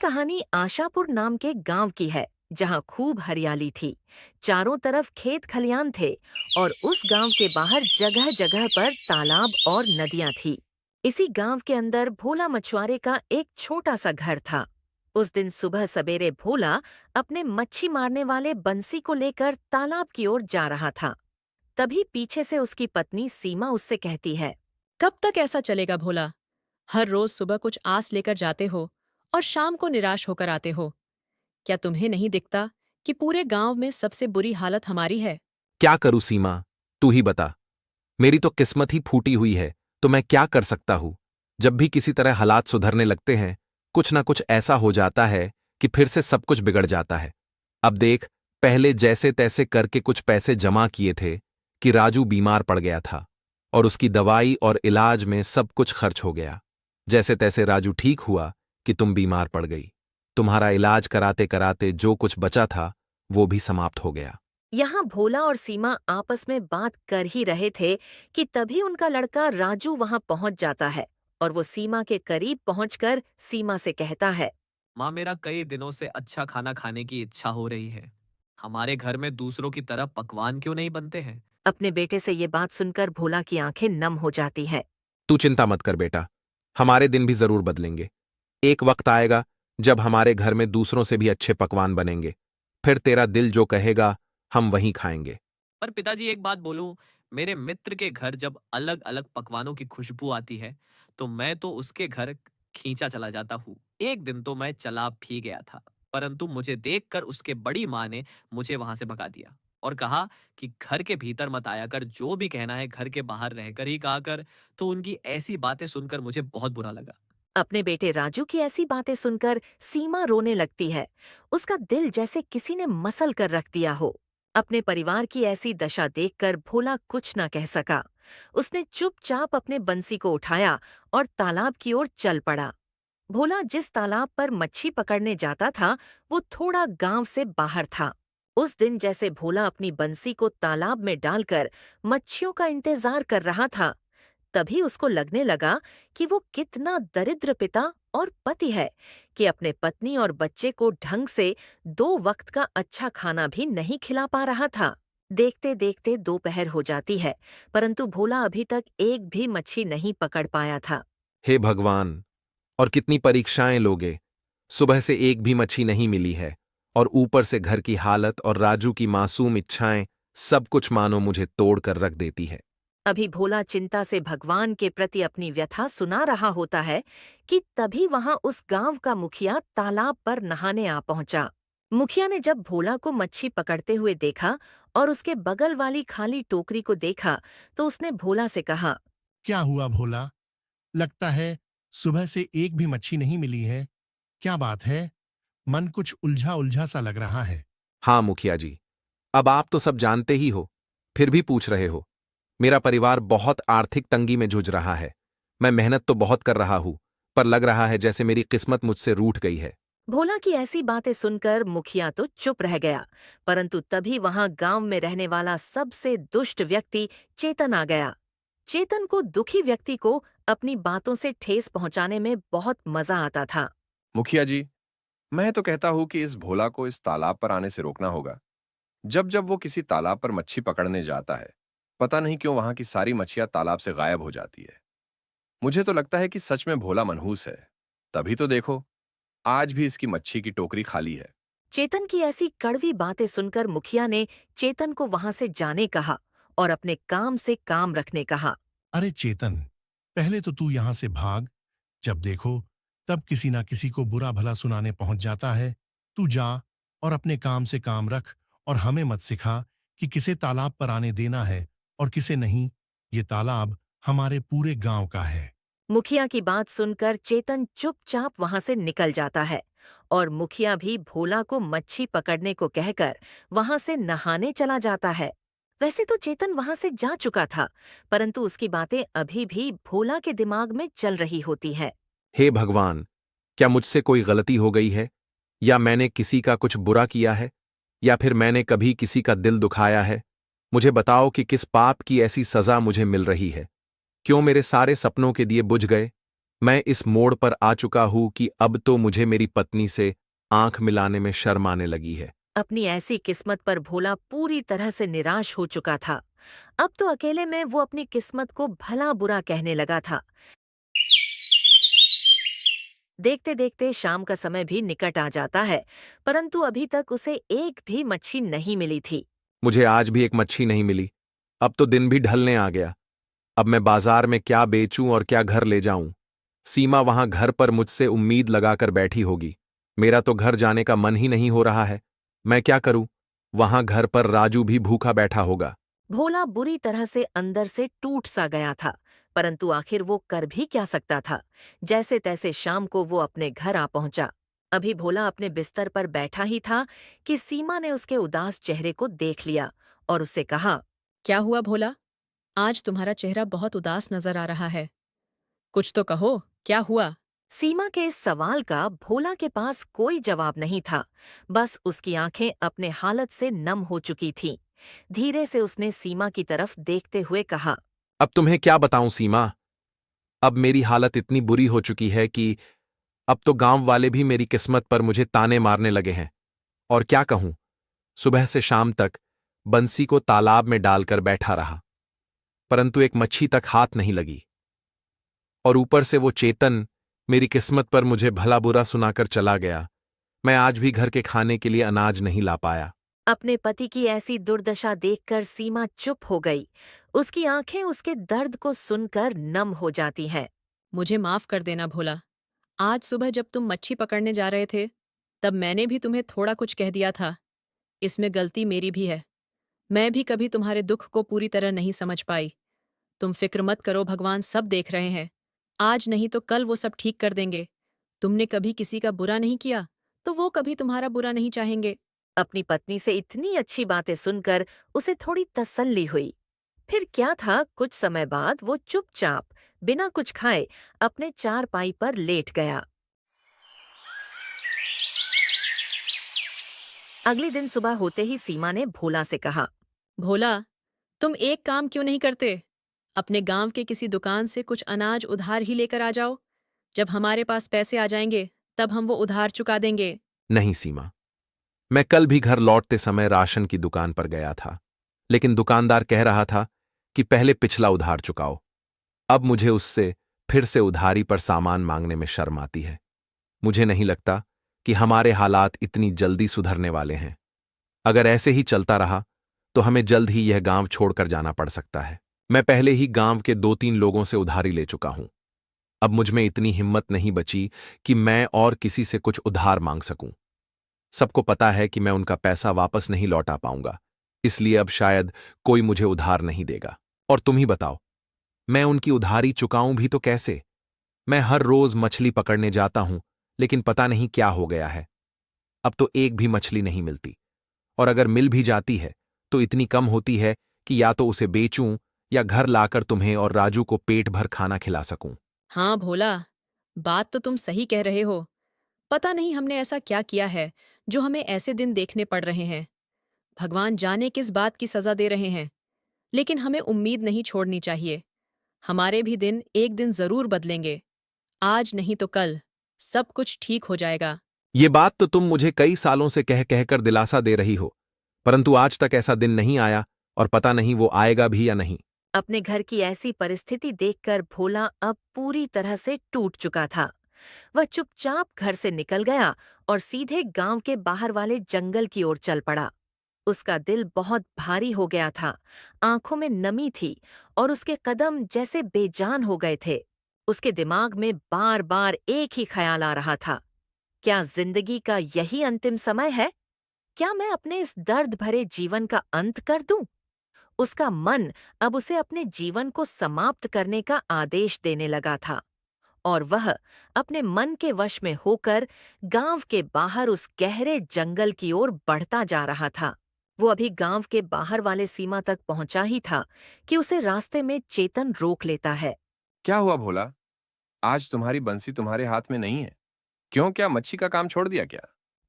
कहानी आशापुर नाम के गांव की है, जहां खूब हरियाली थी। चारों तरफ खेत खलियान थे और उस गांव के बाहर जगह जगह पर तालाब और नदियां थी। इसी गांव के अंदर भोला मछुआरे का एक छोटा सा घर था। उस दिन सुबह सवेरे भोला अपने मच्छी मारने वाले बंसी को लेकर तालाब की ओर जा रहा था। तभी पीछे से उसकी पत्नी सीमा उससे कहती है। कब तक ऐसा चलेगा भोला? हर रोज सुबह कुछ आस लेकर जाते हो और शाम को निराश होकर आते हो। क्या तुम्हें नहीं दिखता कि पूरे गांव में सबसे बुरी हालत हमारी है? क्या करूं सीमा, तू ही बता। मेरी तो किस्मत ही फूटी हुई है, तो मैं क्या कर सकता हूं। जब भी किसी तरह हालात सुधरने लगते हैं, कुछ ना कुछ ऐसा हो जाता है कि फिर से सब कुछ बिगड़ जाता है। अब देख, पहले जैसे तैसे करके कुछ पैसे जमा किए थे कि राजू बीमार पड़ गया था और उसकी दवाई और इलाज में सब कुछ खर्च हो गया। जैसे तैसे राजू ठीक हुआ कि तुम बीमार पड़ गई। तुम्हारा इलाज कराते कराते जो कुछ बचा था वो भी समाप्त हो गया। यहाँ भोला और सीमा आपस में बात कर ही रहे थे कि तभी उनका लड़का राजू वहां पहुंच जाता है और वो सीमा के करीब पहुंचकर सीमा से कहता है। माँ, मेरा कई दिनों से अच्छा खाना खाने की इच्छा हो रही है। हमारे घर में दूसरों की तरह पकवान क्यों नहीं बनते हैं? अपने बेटे से ये बात सुनकर भोला की आंखें नम हो जाती है। तू चिंता मत कर बेटा, हमारे दिन भी जरूर बदलेंगे। एक वक्त आएगा जब हमारे घर में दूसरों से भी अच्छे पकवान बनेंगे। फिर तेरा दिल जो कहेगा हम वहीं खाएंगे। पर पिताजी, एक बात बोलूं, मेरे मित्र के घर जब अलग अलग पकवानों की खुशबू आती है तो मैं तो उसके घर खींचा चला जाता हूँ। एक दिन तो मैं चला भी गया था, परंतु मुझे देखकर उसके बड़ी माँ ने मुझे वहां से भगा दिया और कहा कि घर के भीतर मत आया कर, जो भी कहना है घर के बाहर रहकर ही कहा कर। तो उनकी ऐसी बातें सुनकर मुझे बहुत बुरा लगा। अपने बेटे राजू की ऐसी बातें सुनकर सीमा रोने लगती है। उसका दिल जैसे किसी ने मसल कर रख दिया हो। अपने परिवार की ऐसी दशा देखकर भोला कुछ न कह सका। उसने चुपचाप अपने बंसी को उठाया और तालाब की ओर चल पड़ा। भोला जिस तालाब पर मच्छी पकड़ने जाता था वो थोड़ा गांव से बाहर था। उस दिन जैसे भोला अपनी बंसी को तालाब में डालकर मच्छियों का इंतजार कर रहा था, तभी उसको लगने लगा कि वो कितना दरिद्र पिता और पति है कि अपने पत्नी और बच्चे को ढंग से 2 वक्त का अच्छा खाना भी नहीं खिला पा रहा था। देखते देखते दोपहर हो जाती है, परंतु भोला अभी तक एक भी मच्छी नहीं पकड़ पाया था। हे भगवान, और कितनी परीक्षाएं लोगे। सुबह से एक भी मच्छी नहीं मिली है और ऊपर से घर की हालत और राजू की मासूम इच्छाएं, सब कुछ मानो मुझे तोड़ कर रख देती है। अभी भोला चिंता से भगवान के प्रति अपनी व्यथा सुना रहा होता है कि तभी वहां उस गांव का मुखिया तालाब पर नहाने आ पहुंचा। मुखिया ने जब भोला को मच्छी पकड़ते हुए देखा और उसके बगल वाली खाली टोकरी को देखा तो उसने भोला से कहा। क्या हुआ भोला? लगता है सुबह से एक भी मच्छी नहीं मिली है। क्या बात है? मन कुछ उलझा उलझा सा लग रहा है। हाँ मुखिया जी, अब आप तो सब जानते ही हो, फिर भी पूछ रहे हो। मेरा परिवार बहुत आर्थिक तंगी में जूझ रहा है। मैं मेहनत तो बहुत कर रहा हूं, पर लग रहा है जैसे मेरी किस्मत मुझसे रूठ गई है। भोला की ऐसी बातें सुनकर मुखिया तो चुप रह गया, परंतु तभी वहां गांव में रहने वाला सबसे दुष्ट व्यक्ति चेतन आ गया। चेतन को दुखी व्यक्ति को अपनी बातों से ठेस पहुंचाने में बहुत मजा आता था। मुखिया जी, मैं तो कहता हूं कि इस भोला को इस तालाब पर आने से रोकना होगा। जब जब वो किसी तालाब पर मच्छी पकड़ने जाता है, पता नहीं क्यों वहां की सारी मच्छियां तालाब से गायब हो जाती है। मुझे तो लगता है कि सच में भोला मनहूस है। तभी तो देखो, आज भी इसकी मच्छी की टोकरी खाली है। चेतन की ऐसी कड़वी बातें सुनकर मुखिया ने चेतन को वहां से जाने कहा और अपने काम से काम रखने कहा। अरे चेतन, पहले तो तू यहां से भाग। जब देखो तब किसी ना किसी को बुरा भला सुनाने पहुंच जाता है। तू जा और अपने काम से काम रख और हमें मत सिखा कि किसे तालाब पर आने देना है और किसे नहीं। ये तालाब हमारे पूरे गांव का है। मुखिया की बात सुनकर चेतन चुपचाप वहां से निकल जाता है और मुखिया भी भोला को मच्छी पकड़ने को कहकर वहां से नहाने चला जाता है। वैसे तो चेतन वहां से जा चुका था, परंतु उसकी बातें अभी भी भोला के दिमाग में चल रही होती है। हे भगवान, क्या मुझसे कोई गलती हो गई है, या मैंने किसी का कुछ बुरा किया है, या फिर मैंने कभी किसी का दिल दुखाया है। मुझे बताओ कि किस पाप की ऐसी सजा मुझे मिल रही है। क्यों मेरे सारे सपनों के दिए बुझ गए। मैं इस मोड़ पर आ चुका हूं कि अब तो मुझे मेरी पत्नी से आंख मिलाने में शर्म आने लगी है। अपनी ऐसी किस्मत पर भोला पूरी तरह से निराश हो चुका था। अब तो अकेले में वो अपनी किस्मत को भला बुरा कहने लगा था। देखते देखते शाम का समय भी निकट आ जाता है, परंतु अभी तक उसे एक भी मच्छी नहीं मिली थी। मुझे आज भी एक मच्छी नहीं मिली। अब तो दिन भी ढलने आ गया। अब मैं बाजार में क्या बेचूं और क्या घर ले जाऊं? सीमा वहां घर पर मुझसे उम्मीद लगाकर बैठी होगी। मेरा तो घर जाने का मन ही नहीं हो रहा है। मैं क्या करूं? वहां घर पर राजू भी भूखा बैठा होगा। भोला बुरी तरह से अंदर से टूट सा गया था, परंतु आखिर वो कर भी क्या सकता था। जैसे तैसे शाम को वो अपने घर आ पहुंचा। अभी भोला अपने बिस्तर पर बैठा ही था कि सीमा ने उसके उदास चेहरे को देख लिया और उससे कहा, क्या हुआ भोला? आज तुम्हारा चेहरा बहुत उदास नजर आ रहा है। कुछ तो कहो, क्या हुआ? सीमा के इस सवाल का भोला के पास कोई जवाब नहीं था। बस उसकी आंखें अपने हालत से नम हो चुकी थीं। धीरे से उसने सीमा की तरफ देखते हुए कहा, अब तुम्हें क्या बताऊं सीमा? अब मेरी हालत इतनी बुरी हो चुकी है कि अब तो गांव वाले भी मेरी किस्मत पर मुझे ताने मारने लगे हैं। और क्या कहूं, सुबह से शाम तक बंसी को तालाब में डालकर बैठा रहा, परंतु एक मच्छी तक हाथ नहीं लगी। और ऊपर से वो चेतन मेरी किस्मत पर मुझे भला बुरा सुनाकर चला गया। मैं आज भी घर के खाने के लिए अनाज नहीं ला पाया। अपने पति की ऐसी दुर्दशा देखकर सीमा चुप हो गई। उसकी आंखें उसके दर्द को सुनकर नम हो जाती हैं। मुझे माफ कर देना भोला। आज सुबह जब तुम मच्छी पकड़ने जा रहे थे, तब मैंने भी तुम्हें थोड़ा कुछ कह दिया था। इसमें गलती मेरी भी है। मैं भी कभी तुम्हारे दुख को पूरी तरह नहीं समझ पाई। तुम फिक्र मत करो, भगवान सब देख रहे हैं। आज नहीं तो कल वो सब ठीक कर देंगे। तुमने कभी किसी का बुरा नहीं किया, तो वो कभी तुम्हारा बुरा नहीं चाहेंगे। अपनी पत्नी से इतनी अच्छी बातें सुनकर उसे थोड़ी तसल्ली हुई। फिर क्या था, कुछ समय बाद वो चुपचाप बिना कुछ खाए अपने चारपाई पर लेट गया। अगले दिन सुबह होते ही सीमा ने भोला से कहा, भोला, तुम एक काम क्यों नहीं करते? अपने गांव के किसी दुकान से कुछ अनाज उधार ही लेकर आ जाओ। जब हमारे पास पैसे आ जाएंगे, तब हम वो उधार चुका देंगे। नहीं सीमा, मैं कल भी घर लौटते समय राशन की दुकान पर गया था, लेकिन दुकानदार कह रहा था कि पहले पिछला उधार चुकाओ। अब मुझे उससे फिर से उधारी पर सामान मांगने में शर्म आती है। मुझे नहीं लगता कि हमारे हालात इतनी जल्दी सुधरने वाले हैं। अगर ऐसे ही चलता रहा तो हमें जल्द ही यह गांव छोड़कर जाना पड़ सकता है। मैं पहले ही गांव के 2-3 लोगों से उधारी ले चुका हूं। अब मुझ में इतनी हिम्मत नहीं बची कि मैं और किसी से कुछ उधार मांग सकूं। सबको पता है कि मैं उनका पैसा वापस नहीं लौटा पाऊंगा, इसलिए अब शायद कोई मुझे उधार नहीं देगा। और तुम ही बताओ, मैं उनकी उधारी चुकाऊं भी तो कैसे? मैं हर रोज मछली पकड़ने जाता हूं, लेकिन पता नहीं क्या हो गया है। अब तो एक भी मछली नहीं मिलती, और अगर मिल भी जाती है तो इतनी कम होती है कि या तो उसे बेचूं या घर लाकर तुम्हें और राजू को पेट भर खाना खिला सकूं। हाँ भोला, बात तो तुम सही कह रहे हो। पता नहीं हमने ऐसा क्या किया है जो हमें ऐसे दिन देखने पड़ रहे हैं। भगवान जाने किस बात की सजा दे रहे हैं, लेकिन हमें उम्मीद नहीं छोड़नी चाहिए। हमारे भी दिन एक दिन जरूर बदलेंगे। आज नहीं तो कल सब कुछ ठीक हो जाएगा। ये बात तो तुम मुझे कई सालों से कह कहकर दिलासा दे रही हो, परंतु आज तक ऐसा दिन नहीं आया और पता नहीं वो आएगा भी या नहीं। अपने घर की ऐसी परिस्थिति देखकर भोला अब पूरी तरह से टूट चुका था। वह चुपचाप घर से निकल गया और सीधे गांव के बाहर वाले जंगल की ओर चल पड़ा। उसका दिल बहुत भारी हो गया था, आंखों में नमी थी और उसके कदम जैसे बेजान हो गए थे। उसके दिमाग में बार बार एक ही ख्याल आ रहा था, क्या जिंदगी का यही अंतिम समय है? क्या मैं अपने इस दर्द भरे जीवन का अंत कर दूं? उसका मन अब उसे अपने जीवन को समाप्त करने का आदेश देने लगा था और वह अपने मन के वश में होकर गांव के बाहर उस गहरे जंगल की ओर बढ़ता जा रहा था। वो अभी गांव के बाहर वाले सीमा तक पहुंचा ही था कि उसे रास्ते में चेतन रोक लेता है। क्या हुआ भोला? आज तुम्हारी बंसी तुम्हारे हाथ में नहीं है। क्यों, क्या मच्छी का काम छोड़ दिया क्या?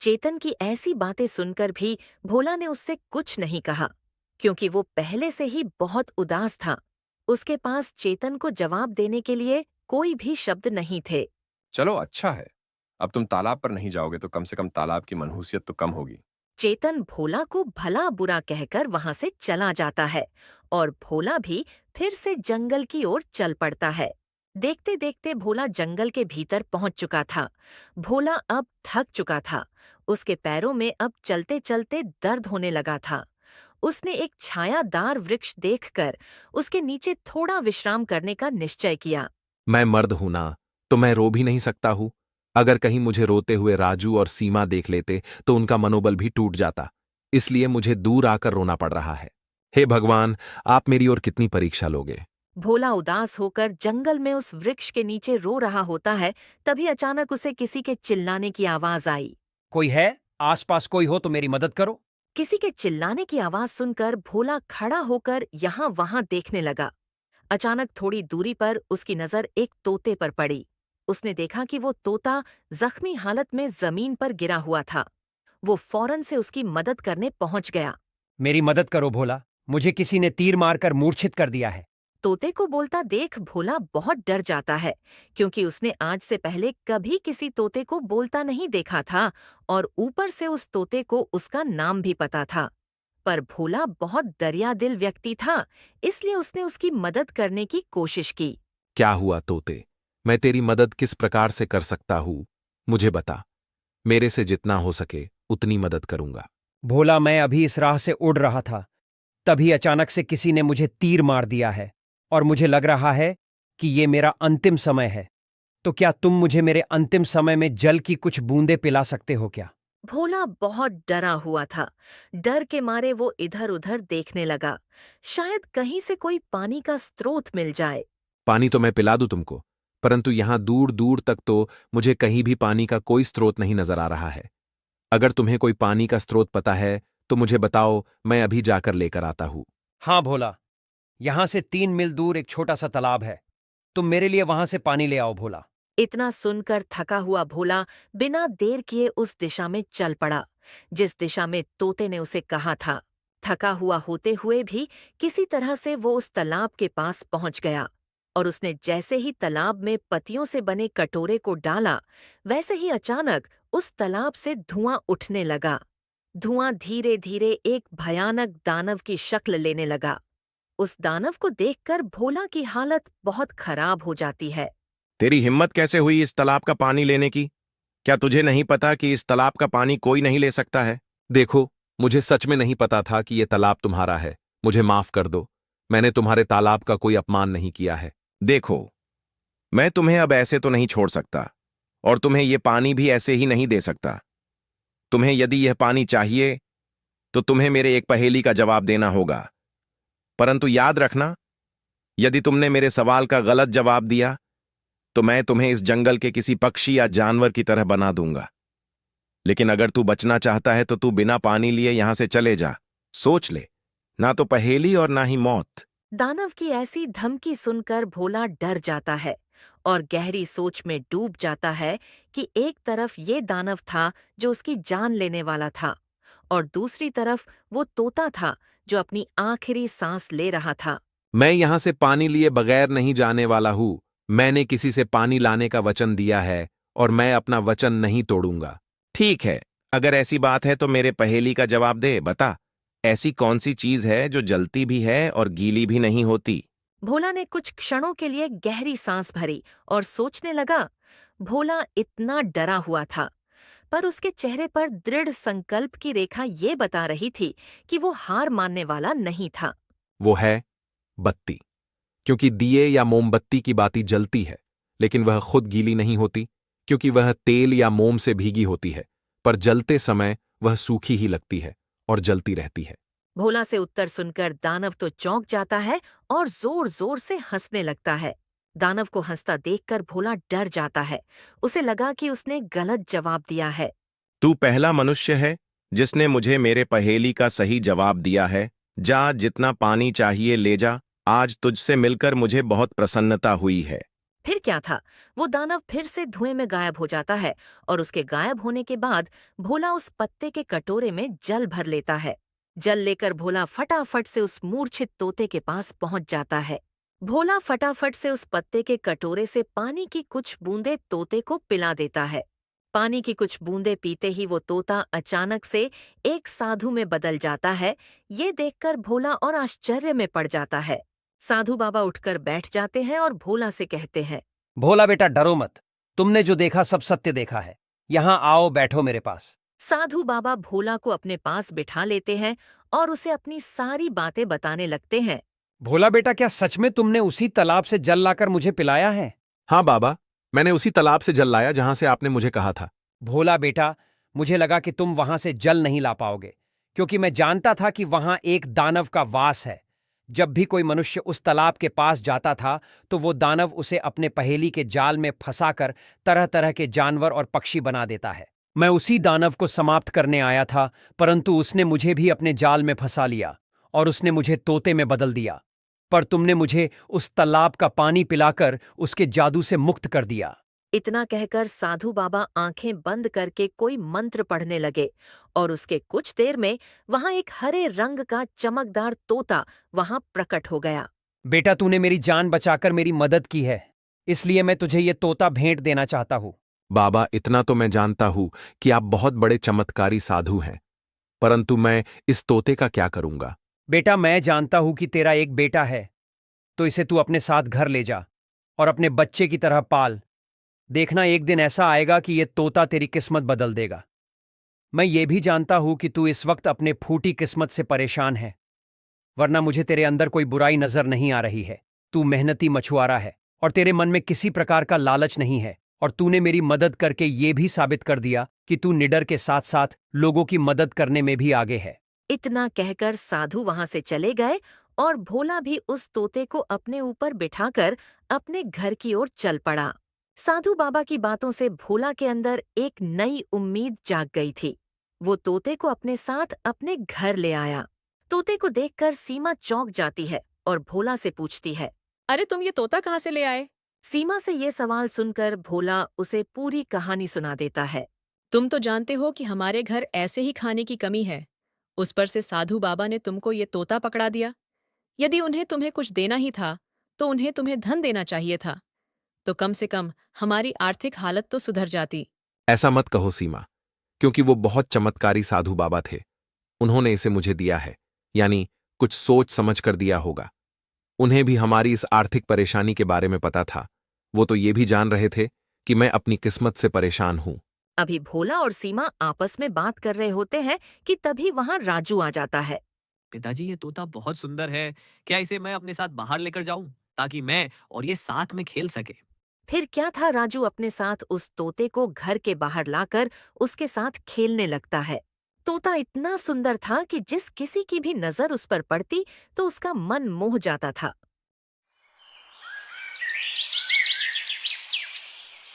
चेतन की ऐसी बातें सुनकर भी भोला ने उससे कुछ नहीं कहा, क्योंकि वो पहले से ही बहुत उदास था। उसके पास चेतन को जवाब देने के लिए कोई भी शब्द नहीं थे। चलो अच्छा है, अब तुम तालाब पर नहीं जाओगे तो कम से कम तालाब की मनहूसियत तो कम होगी। चेतन भोला को भला बुरा कहकर वहां से चला जाता है और भोला भी फिर से जंगल की ओर चल पड़ता है। देखते देखते भोला जंगल के भीतर पहुंच चुका था। भोला अब थक चुका था। उसके पैरों में अब चलते चलते दर्द होने लगा था। उसने एक छायादार वृक्ष देखकर उसके नीचे थोड़ा विश्राम करने का निश्चय किया। मैं मर्द हूं ना, तो मैं रो भी नहीं सकता हूं। अगर कहीं मुझे रोते हुए राजू और सीमा देख लेते तो उनका मनोबल भी टूट जाता। इसलिए मुझे दूर आकर रोना पड़ रहा है। हे भगवान, आप मेरी ओर कितनी परीक्षा लोगे? भोला उदास होकर जंगल में उस वृक्ष के नीचे रो रहा होता है, तभी अचानक उसे किसी के चिल्लाने की आवाज आई। कोई है? आसपास कोई हो तो मेरी मदद करो। किसी के चिल्लाने की आवाज सुनकर भोला खड़ा होकर यहाँ वहां देखने लगा। अचानक थोड़ी दूरी पर उसकी नजर एक तोते पर पड़ी। उसने देखा कि वो तोता जख्मी हालत में जमीन पर गिरा हुआ था। वो फौरन से उसकी मदद करने पहुंच गया। मेरी मदद करो भोला, मुझे किसी ने तीर मारकर मूर्छित कर दिया है। तोते को बोलता देख भोला बहुत डर जाता है, क्योंकि उसने आज से पहले कभी किसी तोते को बोलता नहीं देखा था और ऊपर से उस तोते को उसका नाम भी पता था। पर भोला बहुत दरियादिल व्यक्ति था, इसलिए उसने उसकी मदद करने की कोशिश की। क्या हुआ तोते? मैं तेरी मदद किस प्रकार से कर सकता हूं? मुझे बता। मेरे से जितना हो सके उतनी मदद करूंगा। भोला, मैं अभी इस राह से उड़ रहा था, तभी अचानक से किसी ने मुझे तीर मार दिया है और मुझे लग रहा है कि ये मेरा अंतिम समय है। तो क्या तुम मुझे मेरे अंतिम समय में जल की कुछ बूंदें पिला सकते हो क्या? भोला बहुत डरा हुआ था। डर के मारे वो इधर उधर देखने लगा। शायद कहीं से कोई पानी का स्रोत मिल जाए। पानी तो मैं पिला दूं तुमको, परंतु यहां दूर दूर तक तो मुझे कहीं भी पानी का कोई स्रोत नहीं नजर आ रहा है। अगर तुम्हें कोई पानी का स्रोत पता है तो मुझे बताओ, मैं अभी जाकर लेकर आता हूं। हाँ भोला, यहां से 3 मील दूर एक छोटा सा तालाब है। तुम मेरे लिए वहां से पानी ले आओ भोला। इतना सुनकर थका हुआ भोला बिना देर किए उस दिशा में चल पड़ा, जिस दिशा में तोते ने उसे कहा था। थका हुआ होते हुए भी किसी तरह से वो उस तालाब के पास पहुंच गया और उसने जैसे ही तालाब में पत्तियों से बने कटोरे को डाला, वैसे ही अचानक उस तालाब से धुआं उठने लगा। धुआं धीरे धीरे एक भयानक दानव की शक्ल लेने लगा। उस दानव को देखकर भोला की हालत बहुत खराब हो जाती है। तेरी हिम्मत कैसे हुई इस तालाब का पानी लेने की? क्या तुझे नहीं पता कि इस तालाब का पानी कोई नहीं ले सकता है? देखो, मुझे सच में नहीं पता था कि ये तालाब तुम्हारा है। मुझे माफ कर दो। मैंने तुम्हारे तालाब का कोई अपमान नहीं किया है। देखो, मैं तुम्हें अब ऐसे तो नहीं छोड़ सकता और तुम्हें ये पानी भी ऐसे ही नहीं दे सकता। तुम्हें यदि यह पानी चाहिए तो तुम्हें मेरे एक पहेली का जवाब देना होगा। परंतु याद रखना, यदि तुमने मेरे सवाल का गलत जवाब दिया तो मैं तुम्हें इस जंगल के किसी पक्षी या जानवर की तरह बना दूंगा। लेकिन अगर तू बचना चाहता है तो तू बिना पानी लिए यहां से चले जा। सोच ले, ना तो पहेली और ना ही मौत। दानव की ऐसी धमकी सुनकर भोला डर जाता है और गहरी सोच में डूब जाता है कि एक तरफ ये दानव था जो उसकी जान लेने वाला था और दूसरी तरफ वो तोता था जो अपनी आखिरी सांस ले रहा था। मैं यहां से पानी लिए बगैर नहीं जाने वाला हूं। मैंने किसी से पानी लाने का वचन दिया है और मैं अपना वचन नहीं तोड़ूंगा। ठीक है, अगर ऐसी बात है तो मेरे पहेली का जवाब दे। बता, ऐसी कौन सी चीज है जो जलती भी है और गीली भी नहीं होती? भोला ने कुछ क्षणों के लिए गहरी सांस भरी और सोचने लगा। भोला इतना डरा हुआ था, पर उसके चेहरे पर दृढ़ संकल्प की रेखा ये बता रही थी कि वो हार मानने वाला नहीं था। वो है बत्ती। क्योंकि दिए या मोमबत्ती की बाती जलती है, लेकिन वह खुद गीली नहीं होती, क्योंकि वह तेल या मोम से भीगी होती है, पर जलते समय वह सूखी ही लगती है और जलती रहती है। भोला से उत्तर सुनकर दानव तो चौंक जाता है और जोर जोर से हंसने लगता है। दानव को हंसता देखकर भोला डर जाता है। उसे लगा कि उसने गलत जवाब दिया है। तू पहला मनुष्य है जिसने मुझे मेरे पहेली का सही जवाब दिया है। जा, जितना पानी चाहिए ले जा। आज तुझसे मिलकर मुझे बहुत प्रसन्नता हुई है। फिर क्या था, वो दानव फिर से धुएं में गायब हो जाता है और उसके गायब होने के बाद भोला उस पत्ते के कटोरे में जल भर लेता है। जल लेकर भोला फटाफट से उस मूर्छित तोते के पास पहुंच जाता है। भोला फटाफट से उस पत्ते के कटोरे से पानी की कुछ बूंदें तोते को पिला देता है। पानी की कुछ बूंदें पीते ही वो तोता अचानक से एक साधु में बदल जाता है। ये देखकर भोला और आश्चर्य में पड़ जाता है। साधु बाबा उठकर बैठ जाते हैं और भोला से कहते हैं, भोला बेटा डरो मत, तुमने जो देखा सब सत्य देखा है। यहाँ आओ, बैठो मेरे पास। साधु बाबा भोला को अपने पास बिठा लेते हैं और उसे अपनी सारी बातें बताने लगते हैं। भोला बेटा, क्या सच में तुमने उसी तालाब से जल लाकर मुझे पिलाया है? हाँ बाबा, मैंने उसी तालाब से जल लाया जहां से आपने मुझे कहा था। भोला बेटा, मुझे लगा कि तुम वहां से जल नहीं ला पाओगे, क्योंकि मैं जानता था कि वहां एक दानव का वास है। जब भी कोई मनुष्य उस तालाब के पास जाता था तो वो दानव उसे अपने पहेली के जाल में फंसाकर तरह तरह के जानवर और पक्षी बना देता है। मैं उसी दानव को समाप्त करने आया था, परंतु उसने मुझे भी अपने जाल में फंसा लिया और उसने मुझे तोते में बदल दिया। पर तुमने मुझे उस तालाब का पानी पिलाकर उसके जादू से मुक्त कर दिया। इतना कहकर साधु बाबा आंखें बंद करके कोई मंत्र पढ़ने लगे और उसके कुछ देर में वहां एक हरे रंग का चमकदार तोता वहां प्रकट हो गया। बेटा, तूने मेरी जान बचाकर मेरी मदद की है, इसलिए मैं तुझे ये तोता भेंट देना चाहता हूँ। बाबा, इतना तो मैं जानता हूं कि आप बहुत बड़े चमत्कारी साधु हैं, परंतु मैं इस तोते का क्या करूंगा? बेटा, मैं जानता हूं कि तेरा एक बेटा है, तो इसे तू अपने साथ घर ले जा और अपने बच्चे की तरह पाल। देखना, एक दिन ऐसा आएगा कि ये तोता तेरी किस्मत बदल देगा। मैं ये भी जानता हूं कि तू इस वक्त अपने फूटी किस्मत से परेशान है, वरना मुझे तेरे अंदर कोई बुराई नजर नहीं आ रही है। तू मेहनती मछुआरा है और तेरे मन में किसी प्रकार का लालच नहीं है, और तूने मेरी मदद करके ये भी साबित कर दिया कि तू निडर के साथ साथ लोगों की मदद करने में भी आगे है। इतना कहकर साधु वहां से चले गए और भोला भी उस तोते को अपने ऊपर बिठाकर अपने घर की ओर चल पड़ा। साधु बाबा की बातों से भोला के अंदर एक नई उम्मीद जाग गई थी। वो तोते को अपने साथ अपने घर ले आया। तोते को देखकर सीमा चौंक जाती है और भोला से पूछती है। अरे तुम ये तोता कहाँ से ले आए? सीमा से ये सवाल सुनकर भोला उसे पूरी कहानी सुना देता है। तुम तो जानते हो कि हमारे घर ऐसे ही खाने की कमी है। उस पर से साधु बाबा ने तुमको ये तोता पकड़ा दिया। यदि उन्हें तुम्हें कुछ देना ही था तो उन्हें तुम्हें धन देना चाहिए था, तो कम से कम हमारी आर्थिक हालत तो सुधर जाती। ऐसा मत कहो सीमा, क्योंकि वो बहुत चमत्कारी साधु बाबा थे। उन्होंने इसे मुझे दिया है, यानी कुछ सोच समझ कर दिया होगा। उन्हें भी हमारी इस आर्थिक परेशानी के बारे में पता था। वो तो ये भी जान रहे थे कि मैं अपनी किस्मत से परेशान हूं। अभी भोला और सीमा आपस में बात कर रहे होते हैं कि तभी वहां राजू आ जाता है। पिताजी, ये तोता बहुत सुंदर है। क्या इसे मैं अपने साथ बाहर लेकर जाऊं ताकि मैं और ये साथ में खेल सके? फिर क्या था, राजू अपने साथ उस तोते को घर के बाहर लाकर उसके साथ खेलने लगता है। तोता इतना सुंदर था कि जिस किसी की भी नजर उस पर पड़ती तो उसका मन मोह जाता था।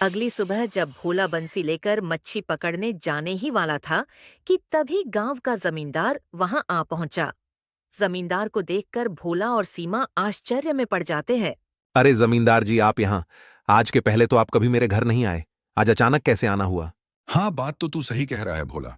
अगली सुबह जब भोला बंसी लेकर मच्छी पकड़ने जाने ही वाला था कि तभी गांव का जमींदार वहां आ पहुंचा। जमींदार को देखकर भोला और सीमा आश्चर्य में पड़ जाते हैं। अरे जमींदार जी, आप यहाँ? आज के पहले तो आप कभी मेरे घर नहीं आए, आज अचानक कैसे आना हुआ? हाँ, बात तो तू सही कह रहा है भोला।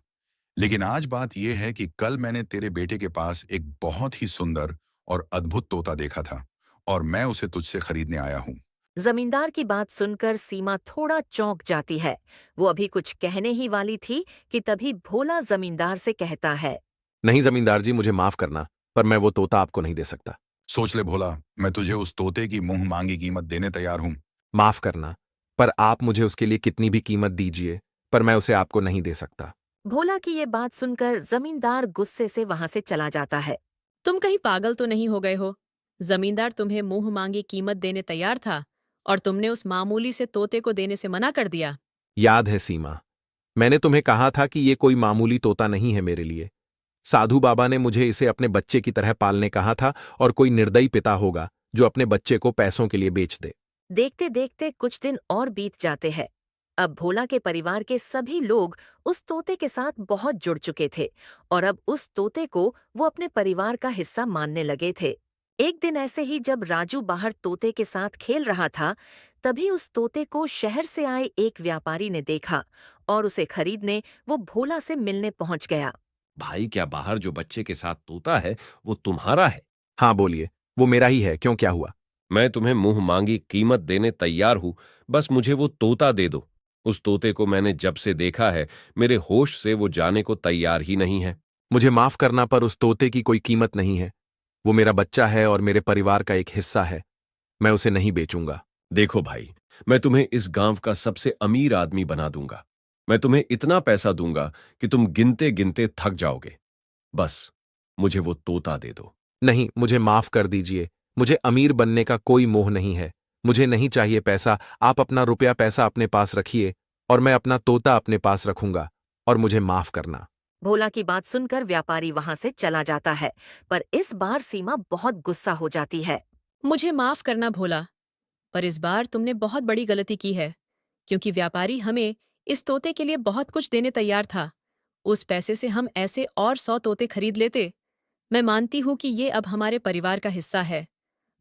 लेकिन आज बात यह है कि कल मैंने तेरे बेटे के पास एक बहुत ही सुंदर और अद्भुत तोता देखा था और मैं उसे तुझसे खरीदने आया हूँ। जमींदार की बात सुनकर सीमा थोड़ा चौंक जाती है। वो अभी कुछ कहने ही वाली थी कि तभी भोला जमींदार से कहता है। नहीं जमींदार जी, मुझे माफ करना, पर मैं वो तोता आपको नहीं दे सकता। सोच ले भोला, मैं तुझे उस तोते की मुंह मांगी कीमत देने तैयार हूँ। माफ करना, पर आप मुझे उसके लिए कितनी भी कीमत दीजिए, पर मैं उसे आपको नहीं दे सकता। भोला की ये बात सुनकर जमींदार गुस्से से वहां से चला जाता है। तुम कहीं पागल तो नहीं हो गए हो? जमींदार तुम्हें मुंह मांगी कीमत देने तैयार था और तुमने उस मामूली से तोते को देने से मना कर दिया। याद है सीमा, मैंने तुम्हें कहा था कि ये कोई मामूली तोता नहीं है मेरे लिए। साधु बाबा ने मुझे इसे अपने बच्चे की तरह पालने कहा था, और कोई निर्दयी पिता होगा जो अपने बच्चे को पैसों के लिए बेच दे। देखते देखते कुछ दिन और बीत जाते हैं। अब भोला के परिवार के सभी लोग उस तोते के साथ बहुत जुड़ चुके थे और अब उस तोते को वो अपने परिवार का हिस्सा मानने लगे थे। एक दिन ऐसे ही जब राजू बाहर तोते के साथ खेल रहा था, तभी उस तोते को शहर से आए एक व्यापारी ने देखा और उसे खरीदने वो भोला से मिलने पहुंच गया। भाई, क्या बाहर जो बच्चे के साथ तोता है वो तुम्हारा है? हाँ बोलिए, वो मेरा ही है, क्यों, क्या हुआ? मैं तुम्हें मुंह मांगी कीमत देने तैयार हूं, बस मुझे वो तोता दे दो। उस तोते को मैंने जब से देखा है, मेरे होश से वो जाने को तैयार ही नहीं है। मुझे माफ करना, पर उस तोते की कोई कीमत नहीं है। वो मेरा बच्चा है और मेरे परिवार का एक हिस्सा है। मैं उसे नहीं बेचूंगा। देखो भाई, मैं तुम्हें इस गांव का सबसे अमीर आदमी बना दूंगा। मैं तुम्हें इतना पैसा दूंगा कि तुम गिनते गिनते थक जाओगे। बस मुझे वो तोता दे दो। नहीं, मुझे माफ कर दीजिए। मुझे अमीर बनने का कोई मोह नहीं है। मुझे नहीं चाहिए पैसा। आप अपना रुपया पैसा अपने पास रखिए और मैं अपना तोता अपने पास रखूंगा, और मुझे माफ करना। भोला की बात सुनकर व्यापारी वहां से चला जाता है, पर इस बार सीमा बहुत गुस्सा हो जाती है। मुझे माफ करना भोला, पर इस बार तुमने बहुत बड़ी गलती की है, क्योंकि व्यापारी हमें इस तोते के लिए बहुत कुछ देने तैयार था। उस पैसे से हम ऐसे और 100 तोते खरीद लेते। मैं मानती हूँ कि ये अब हमारे परिवार का हिस्सा है,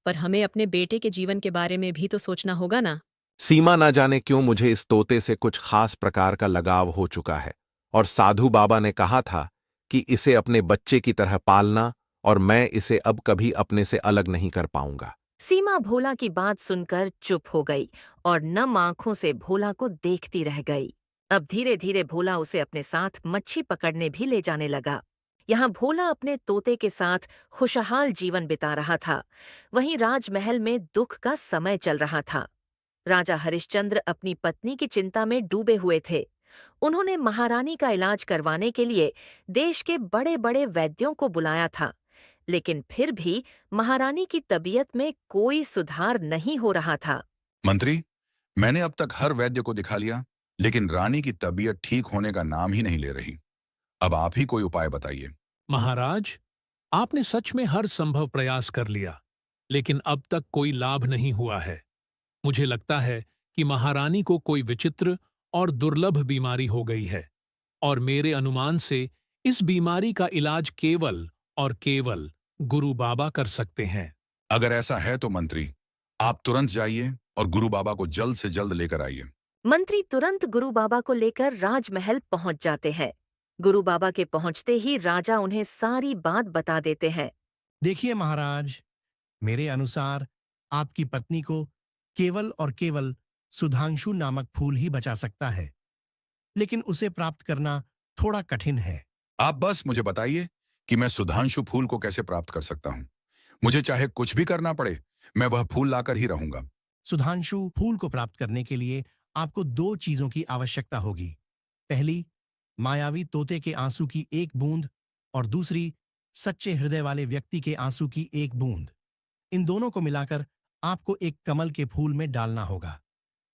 पर हमें अपने बेटे के जीवन के बारे में भी तो सोचना होगा ना। सीमा ना जाने क्यों मुझे इस तोते से कुछ खास प्रकार का लगाव हो चुका है, और साधु बाबा ने कहा था कि इसे अपने बच्चे की तरह पालना, और मैं इसे अब कभी अपने से अलग नहीं कर पाऊंगा। सीमा भोला की बात सुनकर चुप हो गई और नम आंखों से भोला को देखती रह गई। अब धीरे धीरे भोला उसे अपने साथ मच्छी पकड़ने भी ले जाने लगा। यहाँ भोला अपने तोते के साथ खुशहाल जीवन बिता रहा था। वहीं राजमहल में दुख का समय चल रहा था। राजा हरिश्चंद्र अपनी पत्नी की चिंता में डूबे हुए थे। उन्होंने महारानी का इलाज करवाने के लिए देश के बड़े बड़े वैद्यों को बुलाया था, लेकिन फिर भी महारानी की तबीयत में कोई सुधार नहीं हो रहा था। मंत्री, मैंने अब तक हर वैद्य को दिखा लिया, लेकिन रानी की तबीयत ठीक होने का नाम ही नहीं ले रही। अब आप ही कोई उपाय बताइए। महाराज, आपने सच में हर संभव प्रयास कर लिया, लेकिन अब तक कोई लाभ नहीं हुआ है। मुझे लगता है कि महारानी को कोई विचित्र और दुर्लभ बीमारी हो गई है, और मेरे अनुमान से इस बीमारी का इलाज केवल और केवल गुरु बाबा कर सकते हैं। अगर ऐसा है तो मंत्री, आप तुरंत जाइए और गुरु बाबा को जल्द से जल्द लेकर आइए। मंत्री तुरंत गुरु बाबा को लेकर राजमहल पहुंच जाते हैं। गुरु बाबा के पहुंचते ही राजा उन्हें सारी बात बता देते हैं। देखिए महाराज, मेरे अनुसार आपकी पत्नी को केवल और केवल सुधांशु नामक फूल ही बचा सकता है, लेकिन उसे प्राप्त करना थोड़ा कठिन है। आप बस मुझे बताइए कि मैं सुधांशु फूल को कैसे प्राप्त कर सकता हूँ। मुझे चाहे कुछ भी करना पड़े, मैं वह फूल लाकर ही रहूंगा। सुधांशु फूल को प्राप्त करने के लिए आपको 2 चीजों की आवश्यकता होगी। पहली, मायावी तोते के आंसू की 1 बूंद, और दूसरी, सच्चे हृदय वाले व्यक्ति के आंसू की 1 बूंद। इन दोनों को मिलाकर आपको एक कमल के फूल में डालना होगा।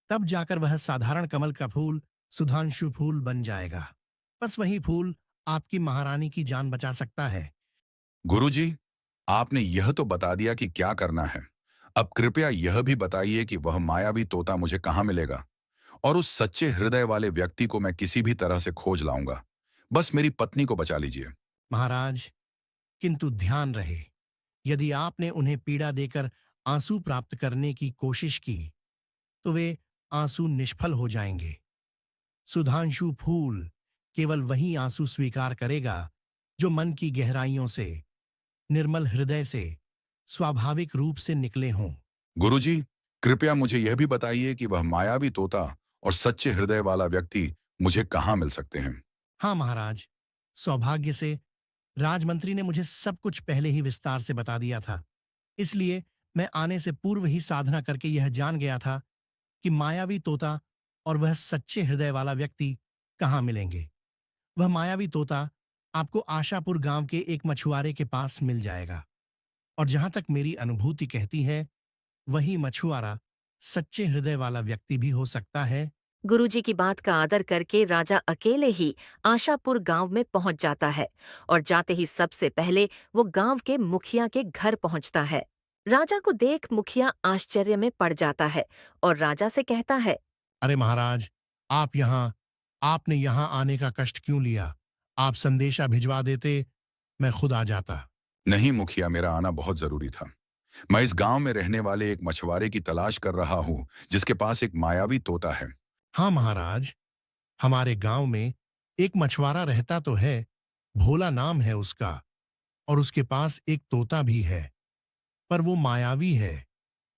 तब जाकर वह साधारण कमल का फूल सुधांशु फूल बन जाएगा। बस वही फूल आपकी महारानी की जान बचा सकता है। गुरुजी, आपने यह तो बता दिया कि क्या करना है। अब कृपया यह भी बताइए कि वह मायावी तोता मुझे कहाँ मिलेगा, और उस सच्चे हृदय वाले व्यक्ति को मैं किसी भी तरह से खोज लाऊंगा। बस मेरी पत्नी को बचा लीजिए। महाराज, किंतु ध्यान रहे, यदि आपने उन्हें पीड़ा देकर आंसू प्राप्त करने की कोशिश की, तो वे आंसू निष्फल हो जाएंगे। सुधांशु फूल केवल वही आंसू स्वीकार करेगा जो मन की गहराइयों से, निर्मल हृदय से, स्वाभाविक रूप से निकले हों। गुरुजी, कृपया मुझे यह भी बताइए कि वह मायावी तोता और सच्चे हृदय वाला व्यक्ति मुझे कहाँ मिल सकते हैं। हाँ महाराज, सौभाग्य से राजमंत्री ने मुझे सब कुछ पहले ही विस्तार से बता दिया था। इसलिए मैं आने से पूर्व ही साधना करके यह जान गया था कि मायावी तोता और वह सच्चे हृदय वाला व्यक्ति कहाँ मिलेंगे। वह मायावी तोता आपको आशापुर गांव के एक मछुआरे के पास मिल जाएगा, और जहां तक मेरी अनुभूति कहती है, वही मछुआरा सच्चे हृदय वाला व्यक्ति भी हो सकता है। गुरुजी की बात का आदर करके राजा अकेले ही आशापुर गांव में पहुंच जाता है, और जाते ही सबसे पहले वो गांव के मुखिया के घर पहुंचता है। राजा को देख मुखिया आश्चर्य में पड़ जाता है और राजा से कहता है, अरे महाराज, आपने यहाँ आने का कष्ट क्यों लिया? आप संदेशा भिजवा देते, मैं खुद आ जाता। नहीं मुखिया, मेरा आना बहुत जरूरी था। मैं इस गांव में रहने वाले एक मछुआरे की तलाश कर रहा हूँ, जिसके पास एक मायावी तोता है। हाँ महाराज, हमारे गांव में एक मछुआरा रहता तो है, भोला नाम है उसका, और उसके पास एक तोता भी है, पर वो मायावी है।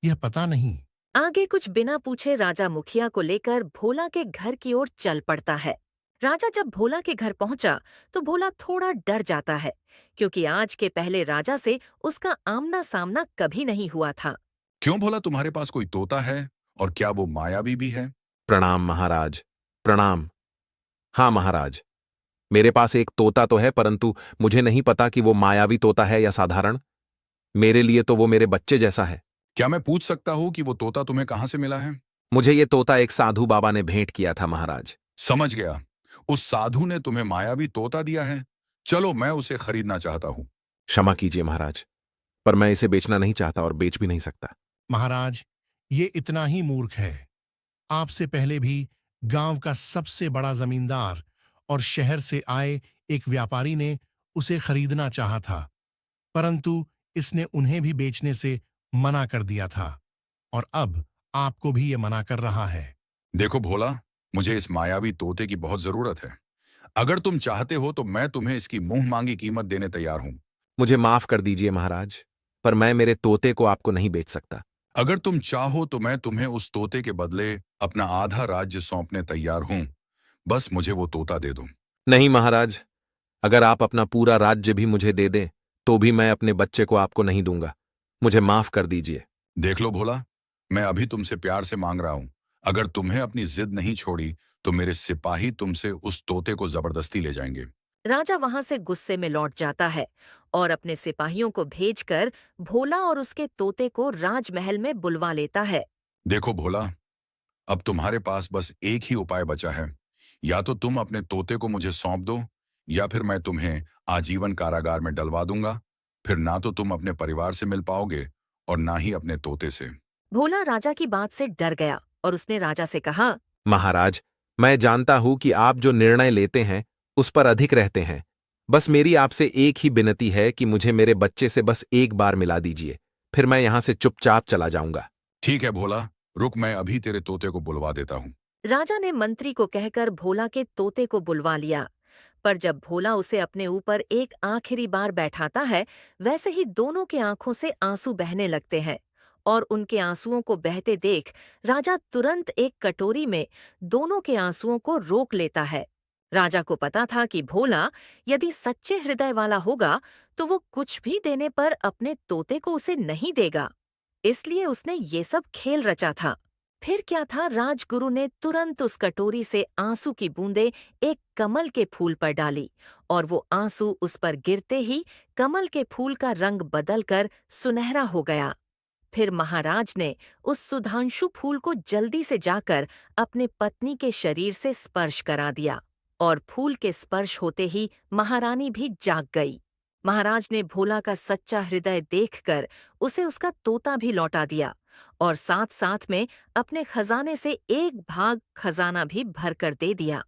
यह पता नहीं। आगे कुछ बिना पूछे राजा मुखिया को लेकर भोला के घर की ओर चल पड़ता है। राजा जब भोला के घर पहुंचा तो भोला थोड़ा डर जाता है, क्योंकि आज के पहले राजा से उसका आमना सामना कभी नहीं हुआ था। क्यों भोला, तुम्हारे पास कोई तोता है? और क्या वो मायावी भी है? प्रणाम महाराज, प्रणाम। हाँ महाराज, मेरे पास एक तोता तो है, परंतु मुझे नहीं पता कि वो मायावी तोता है या साधारण। मेरे लिए तो वो मेरे बच्चे जैसा है। क्या मैं पूछ सकता हूँ कि वो तोता तुम्हें कहाँ से मिला है? मुझे ये तोता एक साधु बाबा ने भेंट किया था महाराज। समझ गया, उस साधु ने तुम्हें मायावी तोता दिया है। चलो, मैं उसे खरीदना चाहता हूँ। क्षमा कीजिए महाराज, पर मैं इसे बेचना नहीं चाहता और बेच भी नहीं सकता। महाराज, ये इतना ही मूर्ख है। आपसे पहले भी गांव का सबसे बड़ा जमींदार और शहर से आए एक व्यापारी ने उसे खरीदना चाहा था, परंतु इसने उन्हें भी बेचने से मना कर दिया था, और अब आपको भी ये मना कर रहा है। देखो भोला, मुझे इस मायावी तोते की बहुत जरूरत है। अगर तुम चाहते हो तो मैं तुम्हें इसकी मुंह मांगी कीमत देने तैयार हूं। मुझे माफ कर दीजिए महाराज, पर मैं मेरे तोते को आपको नहीं बेच सकता। अगर तुम चाहो तो मैं तुम्हें उस तोते के बदले अपना आधा राज्य सौंपने तैयार हूं। बस मुझे वो तोता दे दो। नहीं महाराज, अगर आप अपना पूरा राज्य भी मुझे दे दें तो भी मैं अपने बच्चे को आपको नहीं दूंगा। मुझे माफ कर दीजिए। देख लो भोला, मैं अभी तुमसे प्यार से मांग रहा हूं। अगर तुम्हें अपनी जिद नहीं छोड़ी तो मेरे सिपाही तुमसे उस तोते को जबरदस्ती ले जाएंगे। राजा वहां से गुस्से में लौट जाता है और अपने सिपाहियों को भेजकर भोला और उसके तोते को राजमहल में बुलवा लेता है। देखो भोला, अब तुम्हारे पास बस एक ही उपाय बचा है। या तो तुम अपने तोते को मुझे सौंप दो, या फिर मैं तुम्हें आजीवन कारागार में डलवा दूंगा। फिर ना तो तुम अपने परिवार से मिल पाओगे और ना ही अपने तोते से। भोला राजा की बात से डर गया और उसने राजा से कहा, महाराज, मैं जानता हूं कि आप जो निर्णय लेते हैं उस पर अधिक रहते हैं। बस मेरी आपसे एक ही विनती है कि मुझे मेरे बच्चे से बस एक बार मिला दीजिए, फिर मैं यहां से चुपचाप चला जाऊंगा। ठीक है भोला, रुक, मैं अभी तेरे तोते को बुलवा देता हूँ। राजा ने मंत्री को कहकर भोला के तोते को बुलवा लिया। पर जब भोला उसे अपने ऊपर एक आखिरी बार बैठाता है, वैसे ही दोनों के आंखों से आंसू बहने लगते हैं, और उनके आंसुओं को बहते देख राजा तुरंत एक कटोरी में दोनों के आंसुओं को रोक लेता है। राजा को पता था कि भोला यदि सच्चे हृदय वाला होगा तो वो कुछ भी देने पर अपने तोते को उसे नहीं देगा, इसलिए उसने ये सब खेल रचा था। फिर क्या था, राजगुरु ने तुरंत उस कटोरी से आंसू की बूंदें एक कमल के फूल पर डाली, और वो आंसू उस पर गिरते ही कमल के फूल का रंग बदलकर सुनहरा हो गया। फिर महाराज ने उस सुधांशु फूल को जल्दी से जाकर अपने पत्नी के शरीर से स्पर्श करा दिया, और फूल के स्पर्श होते ही महारानी भी जाग गई। महाराज ने भोला का सच्चा हृदय देखकर उसे उसका तोता भी लौटा दिया, और साथ साथ में अपने खजाने से एक भाग खजाना भी भरकर दे दिया।